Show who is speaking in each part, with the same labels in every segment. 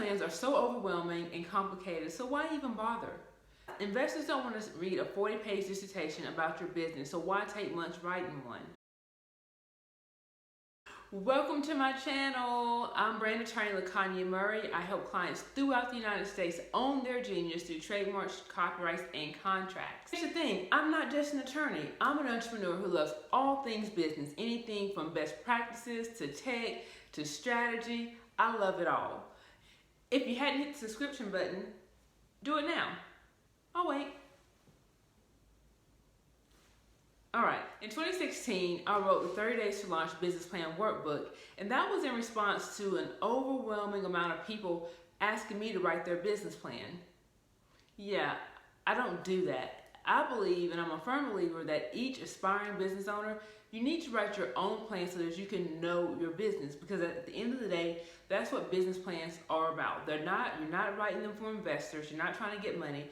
Speaker 1: plans are so overwhelming and complicated, so why even bother? Investors don't want to read a 40-page dissertation about your business, so why take months writing one? Welcome to my channel. I'm brand attorney Montgomery. I help clients throughout the United States own their genius through trademarks, copyrights, and contracts. Here's the thing, I'm not just an attorney. I'm an entrepreneur who loves all things business, anything from best practices to tech to strategy. I love it all. If you hadn't hit the subscription button, do it now. I'll wait. Alright, in 2016, I wrote the 30 Days to Launch Business Plan Workbook, and that was in response to an overwhelming amount of people asking me to write their business plan. Yeah, I don't do that. I believe, and I'm a firm believer, that each aspiring business owner, you need to write your own plan so that you can know your business, because at the end of the day, that's what business plans are about. You're not writing them for investors. You're not trying to get money.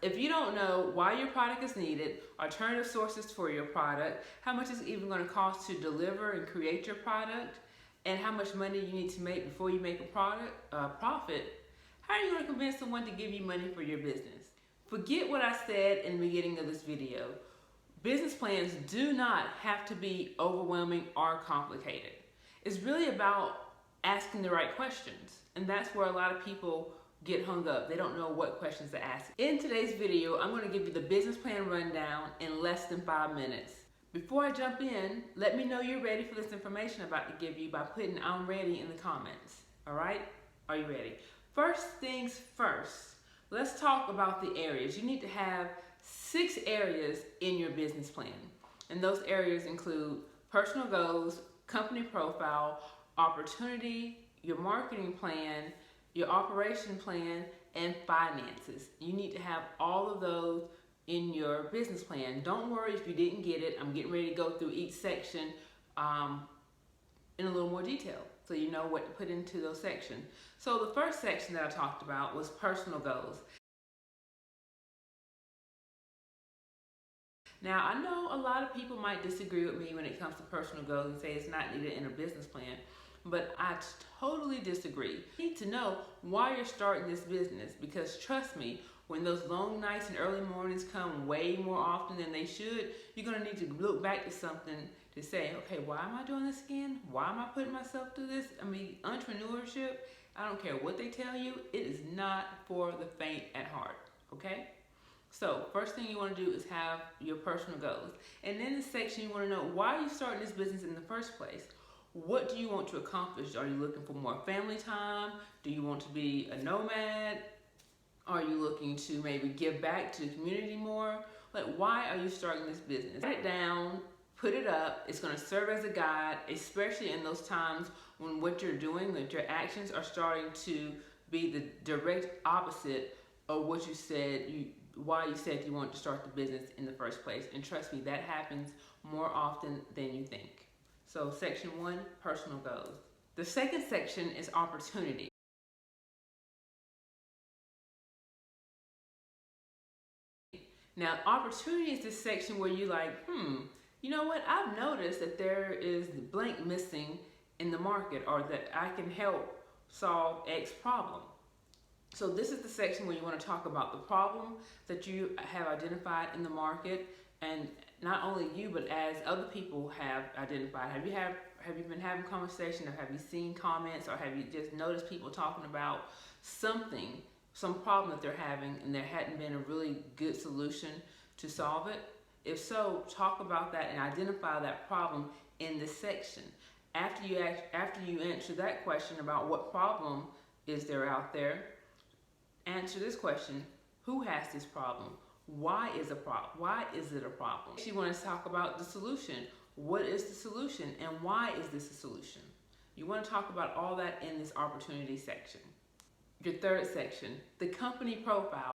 Speaker 1: If you don't know why your product is needed, alternative sources for your product, how much it's even going to cost to deliver and create your product, and how much money you need to make before you make a profit, how are you going to convince someone to give you money for your business? Forget what I said in the beginning of this video. Business plans do not have to be overwhelming or complicated. It's really about asking the right questions, and that's where a lot of people get hung up. They don't know what questions to ask. In today's video, I'm going to give you the business plan rundown in less than 5 minutes. Before I jump in, let me know you're ready for this information I'm about to give you by putting "I'm ready" in the comments. Alright? Are you ready? First things first, let's talk about the areas. You need to have 6 areas in your business plan, and those areas include personal goals, company profile, opportunity, your marketing plan, your operation plan, and finances. You need to have all of those in your business plan. Don't worry if you didn't get it. I'm getting ready to go through each section in a little more detail so you know what to put into those sections. So the first section that I talked about was personal goals. Now, I know a lot of people might disagree with me when it comes to personal goals and say it's not needed in a business plan, but I totally disagree. You need to know why you're starting this business, because trust me, when those long nights and early mornings come way more often than they should, you're going to need to look back to something to say, okay, why am I doing this again? Why am I putting myself through this? I mean, entrepreneurship, I don't care what they tell you, it is not for the faint at heart, okay? So first thing you want to do is have your personal goals. And in this section, you want to know why are you starting this business in the first place? What do you want to accomplish? Are you looking for more family time? Do you want to be a nomad? Are you looking to maybe give back to the community more? Like, why are you starting this business? Write it down, put it up. It's going to serve as a guide, especially in those times when what you're doing, that your actions are starting to be the direct opposite of what you said why you said you wanted to start the business in the first place. And trust me, that happens more often than you think. So section 1, personal goals. The second section is opportunity. Now, opportunity is this section where you're like, you know what? I've noticed that there is the blank missing in the market, or that I can help solve X problem. So this is the section where you want to talk about the problem that you have identified in the market, and not only you, but as other people have identified. Have you been having conversation, or have you seen comments, or have you just noticed people talking about some problem that they're having, and there hadn't been a really good solution to solve it? If so, talk about that and identify that problem in this section. After you answer that question about what problem is there out there, answer this question: who has this problem? Why is it a problem? You want to talk about the solution. What is the solution, and why is this a solution? You want to talk about all that in this opportunity section. Your third section, the company profile.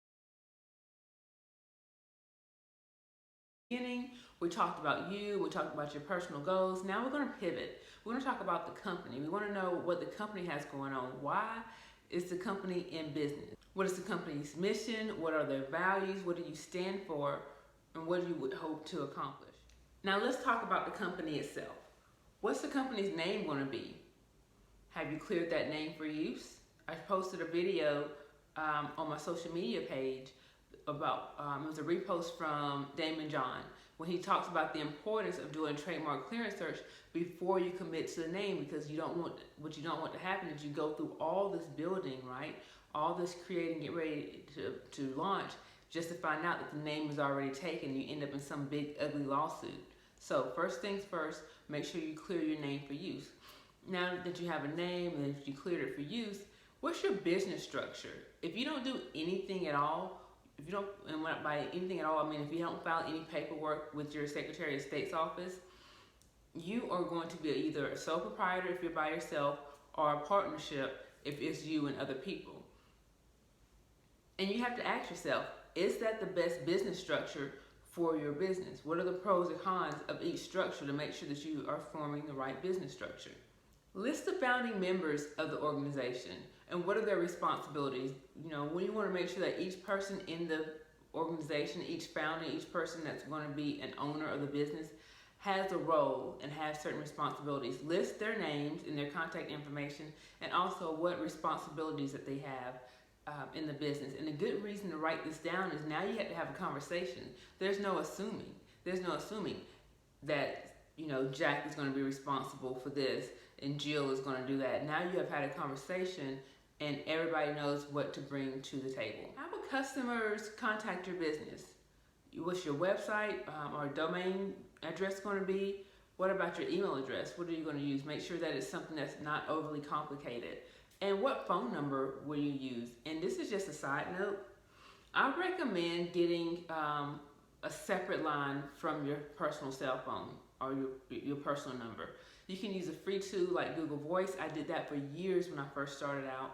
Speaker 1: Beginning, we talked about you, we talked about your personal goals. Now we're going to pivot. We're going to talk about the company. We want to know what the company has going on. Why is the company in business? What is the company's mission? What are their values? What do you stand for? And what do you hope to accomplish? Now let's talk about the company itself. What's the company's name going to be? Have you cleared that name for use? I posted a video on my social media page about, it was a repost from Damon John, when he talks about the importance of doing trademark clearance search before you commit to the name, because what you don't want to happen is you go through all this building, right? All this creating, get ready to launch, just to find out that the name is already taken. You end up in some big ugly lawsuit. So first things first, make sure you clear your name for use. Now that you have a name and if you cleared it for use, what's your business structure? If you don't do anything at all, if you don't, and by anything at all, I mean if you don't file any paperwork with your Secretary of State's office, you are going to be either a sole proprietor if you're by yourself, or a partnership if it's you and other people. And you have to ask yourself, is that the best business structure for your business? What are the pros and cons of each structure to make sure that you are forming the right business structure? List the founding members of the organization and what are their responsibilities. You know, we want to make sure that each person in the organization, each founder, each person that's going to be an owner of the business has a role and has certain responsibilities. List their names and their contact information, and also what responsibilities that they have in the business. And a good reason to write this down is now you have to have a conversation. There's no assuming. There's no assuming that, you know, Jack is going to be responsible for this and Jill is going to do that. Now you have had a conversation and everybody knows what to bring to the table. How will customers contact your business? What's your website or domain address going to be? What about your email address? What are you going to use? Make sure that it's something that's not overly complicated. And what phone number will you use? And this is just a side note. I recommend getting a separate line from your personal cell phone or your personal number. You can use a free tool like Google Voice. I did that for years when I first started out.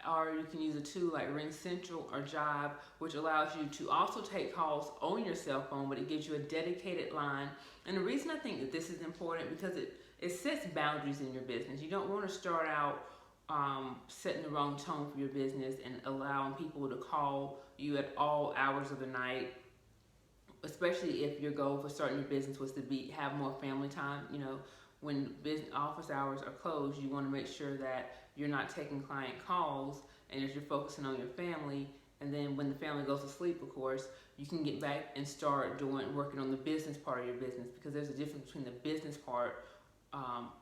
Speaker 1: Or you can use a tool like Ring Central or Jive, which allows you to also take calls on your cell phone, but it gives you a dedicated line. And the reason I think that this is important because it sets boundaries in your business. You don't want to start out setting the wrong tone for your business and allowing people to call you at all hours of the night, especially if your goal for starting your business was to have more family time. You know, when business office hours are closed, you want to make sure that you're not taking client calls and that you're focusing on your family. And then when the family goes to sleep, of course, you can get back and start working on the business part of your business, because there's a difference between the business part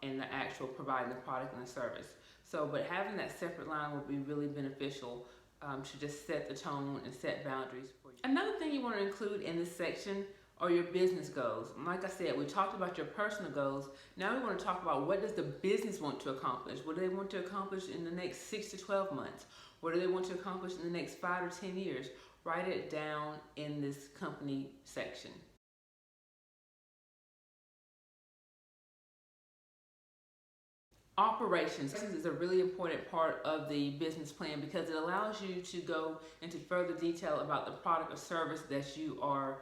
Speaker 1: and the actual providing the product and the service. So, but having that separate line will be really beneficial to just set the tone and set boundaries for you. Another thing you want to include in this section are your business goals. Like I said, we talked about your personal goals. Now we want to talk about what does the business want to accomplish? What do they want to accomplish in the next 6 to 12 months? What do they want to accomplish in the next 5 or 10 years? Write it down in this company section. Operations is a really important part of the business plan because it allows you to go into further detail about the product or service that you are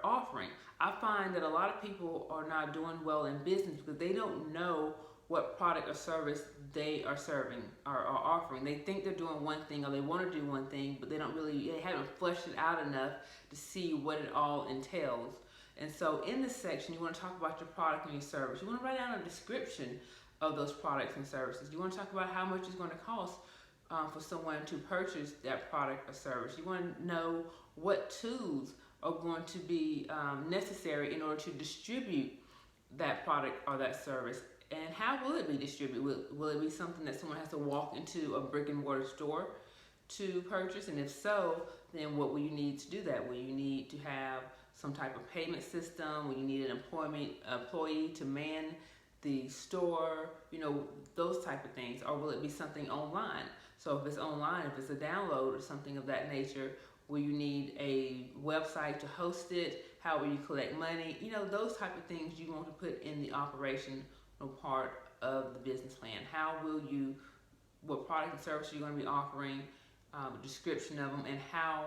Speaker 1: offering. I find that a lot of people are not doing well in business because they don't know what product or service they are serving or offering. They think they're doing one thing or they want to do one thing, but they haven't fleshed it out enough to see what it all entails. And so in this section, you want to talk about your product and your service. You want to write down a description of those products and services. You want to talk about how much it's going to cost for someone to purchase that product or service. You want to know what tools are going to be necessary in order to distribute that product or that service. And how will it be distributed? Will it be something that someone has to walk into a brick and mortar store to purchase? And if so, then what will you need to do that? Will you need to have some type of payment system? Will you need an employee to man the store? You know, those type of things. Or will it be something online? So if it's online, if it's a download or something of that nature, will you need a website to host it? How will you collect money? You know, those type of things you want to put in the operational part of the business plan. What product and service you're going to be offering, a description of them, and how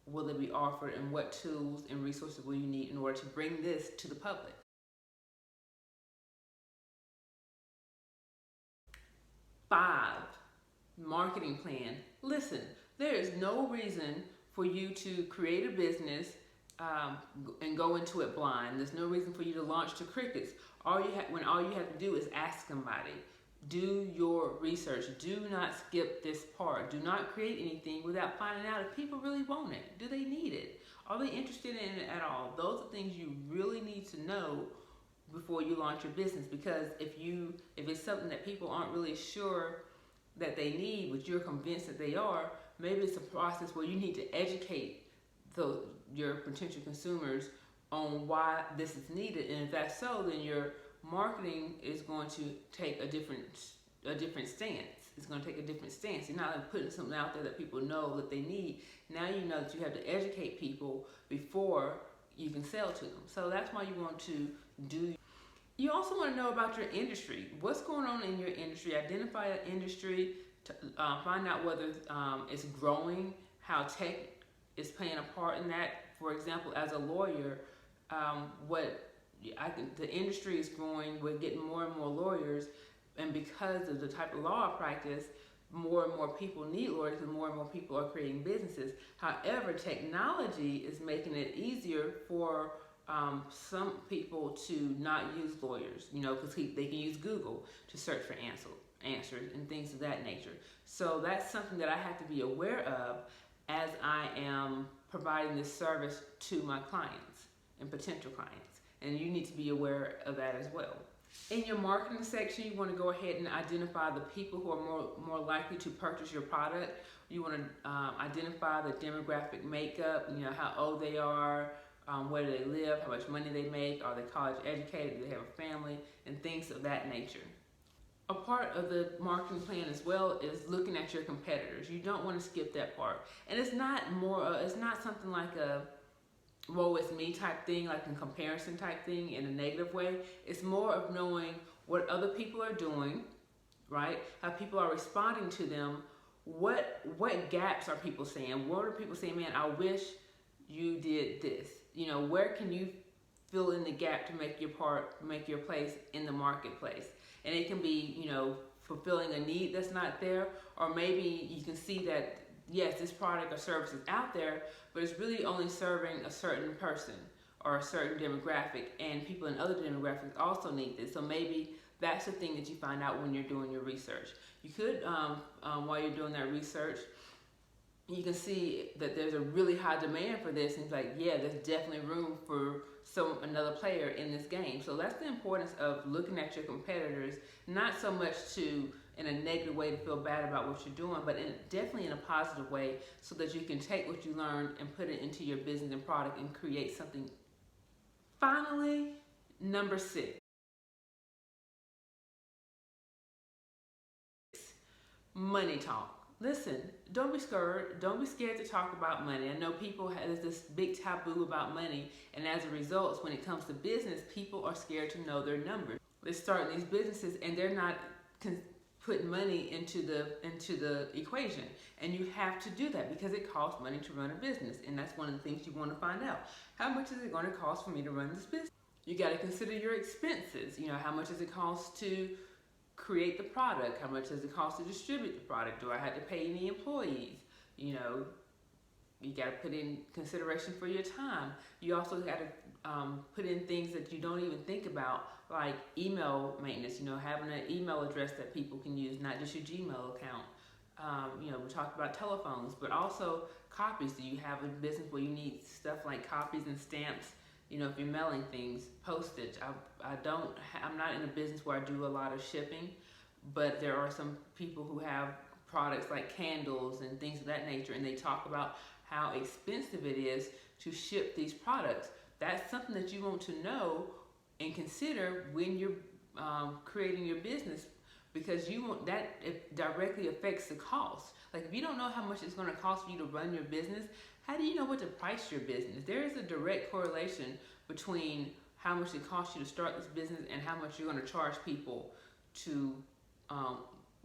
Speaker 1: will they be offered, and what tools and resources will you need in order to bring this to the public. Five, marketing plan. Listen, there is no reason for you to create a business and go into it blind. There's no reason for you to launch to crickets. All you have to do is ask somebody. Do your research. Do not skip this part. Do not create anything without finding out if people really want it. Do they need it? Are they interested in it at all? Those are things you really need to know before you launch your business, because if it's something that people aren't really sure that they need, but you're convinced that they are, maybe it's a process where you need to educate your potential consumers on why this is needed. And if that's so, then your marketing is going to take a different stance. It's going to take a different stance. You're not putting something out there that people know that they need. Now you know that you have to educate people before you can sell to them. So that's why you want to do. You also want to know about your industry. What's going on in your industry? Identify an industry, to find out whether it's growing, how tech is playing a part in that. For example, as a lawyer, the industry is growing. We're getting more and more lawyers, and because of the type of law I practice, more and more people need lawyers, and more people are creating businesses. However, technology is making it easier for some people to not use lawyers, because they can use Google to search for answers and things of that nature. So that's something that I have to be aware of as I am providing this service to my clients and potential clients. And you need to be aware of that as well. In your marketing section, you want to go ahead and identify the people who are more likely to purchase your product. You want to identify the demographic makeup, how old they are, where do they live, how much money they make, are they college educated, do they have a family, and things of that nature. A part of the marketing plan as well is looking at your competitors. You don't want to skip that part. And it's not something like a woe is me type thing, like a comparison type thing in a negative way. It's more of knowing what other people are doing, right? How people are responding to them. What gaps are people saying? What are people saying, man, I wish you did this? Where can you fill in the gap to make your place in the marketplace? And it can be, fulfilling a need that's not there, or maybe you can see that, yes, this product or service is out there, but it's really only serving a certain person or a certain demographic, and people in other demographics also need this. So maybe that's the thing that you find out when you're doing your research. You could, while you're doing that research, you can see that there's a really high demand for this, and it's like, yeah, there's definitely room for another player in this game. So that's the importance of looking at your competitors, not so much in a negative way to feel bad about what you're doing, but definitely in a positive way, so that you can take what you learned and put it into your business and product and create something. Finally, number 6. Money talk. Listen, don't be scared. Don't be scared to talk about money. I know people have this big taboo about money, and as a result, when it comes to business, people are scared to know their numbers. They start these businesses and they're not putting money into the equation, and you have to do that because it costs money to run a business, and that's one of the things you want to find out. How much is it going to cost for me to run this business? You got to consider your expenses. How much does it cost to create the product? How much does it cost to distribute the product? Do I have to pay any employees? You got to put in consideration for your time. You also got to put in things that you don't even think about, like email maintenance, having an email address that people can use, not just your Gmail account. We talked about telephones, but also copies. Do you have a business where you need stuff like copies and stamps? If you're mailing things, postage. I'm not in a business where I do a lot of shipping, but there are some people who have products like candles and things of that nature, and they talk about how expensive it is to ship these products. That's something that you want to know and consider when you're creating your business, because it directly affects the cost. Like, if you don't know how much it's going to cost for you to run your business, how do you know what to price your business? There is a direct correlation between how much it costs you to start this business and how much you're going to charge people to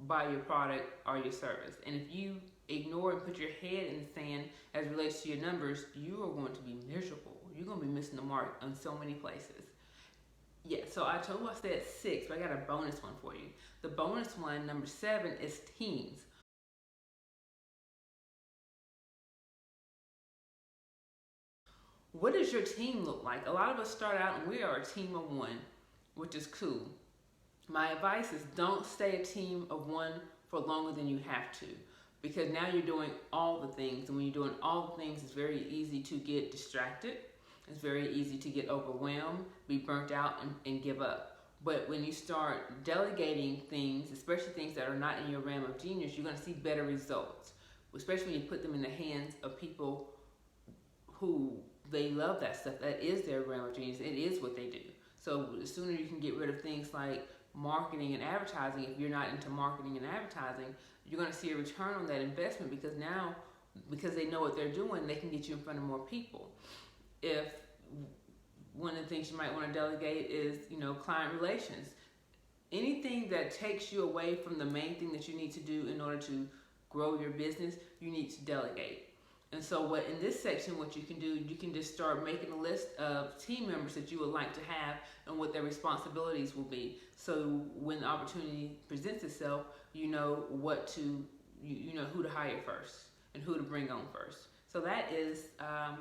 Speaker 1: buy your product or your service. And if you ignore and put your head in the sand as it relates to your numbers, you are going to be miserable. You're going to be missing the mark on so many places. Yeah, so I told you I said 6, but I got a bonus one for you. The bonus one, number 7, is teams. What does your team look like? A lot of us start out and we are a team of 1, which is cool. My advice is don't stay a team of one for longer than you have to, because now you're doing all the things, and when you're doing all the things, it's very easy to get distracted. It's very easy to get overwhelmed, be burnt out, and give up. But when you start delegating things, especially things that are not in your realm of genius, you're going to see better results, especially when you put them in the hands of people who they love that stuff. That is their realm of genius. It is what they do. So the sooner you can get rid of things like marketing and advertising, if you're not into marketing and advertising, you're going to see a return on that investment, because now, because they know what they're doing, they can get you in front of more people. If one of the things you might want to delegate is, client relations. Anything that takes you away from the main thing that you need to do in order to grow your business, you need to delegate. And so in this section, what you can do, you can just start making a list of team members that you would like to have and what their responsibilities will be. So when the opportunity presents itself, you know you know who to hire first and who to bring on first. So that is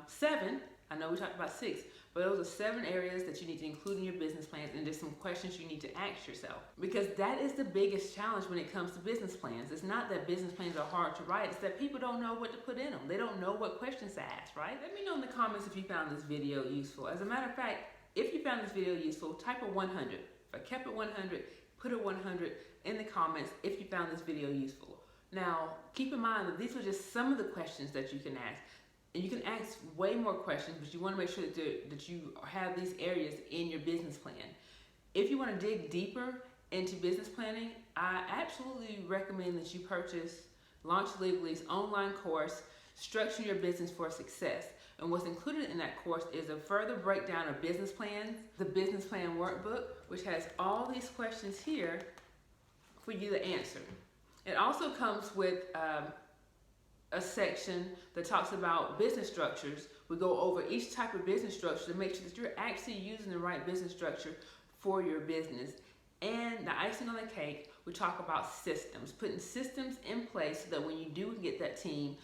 Speaker 1: 7. I know we talked about 6, but those are 7 areas that you need to include in your business plans, and there's some questions you need to ask yourself, because that is the biggest challenge when it comes to business plans. It's not that business plans are hard to write, it's that people don't know what to put in them. They don't know what questions to ask, right? Let me know in the comments if you found this video useful. As a matter of fact, if you found this video useful, type a 100. If I kept it 100, put a 100 in the comments if you found this video useful. Now, keep in mind that these are just some of the questions that you can ask. And you can ask way more questions, but you want to make sure that you have these areas in your business plan. If you want to dig deeper into business planning, I absolutely recommend that you purchase Launch Legally's online course, Structure Your Business for Success. And what's included in that course is a further breakdown of business plans, the business plan workbook, which has all these questions here for you to answer. It also comes with a section that talks about business structures. We go over each type of business structure to make sure that you're actually using the right business structure for your business. And the icing on the cake, we talk about systems, putting systems in place so that when you do get that team,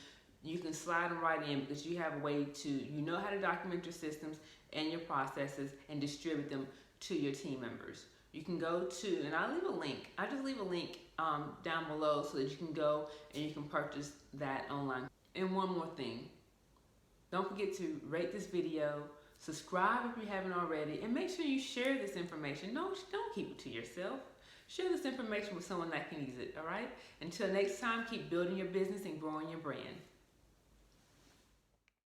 Speaker 1: you can slide them right in, because you have a way to, how to document your systems and your processes and distribute them to your team members. You can go to, and I just leave a link down below so that you can go and you can purchase that online. And one more thing, don't forget to rate this video, subscribe if you haven't already, and make sure you share this information. No, don't keep it to yourself. Share this information with someone that can use it, all right? Until next time, keep building your business and growing your brand.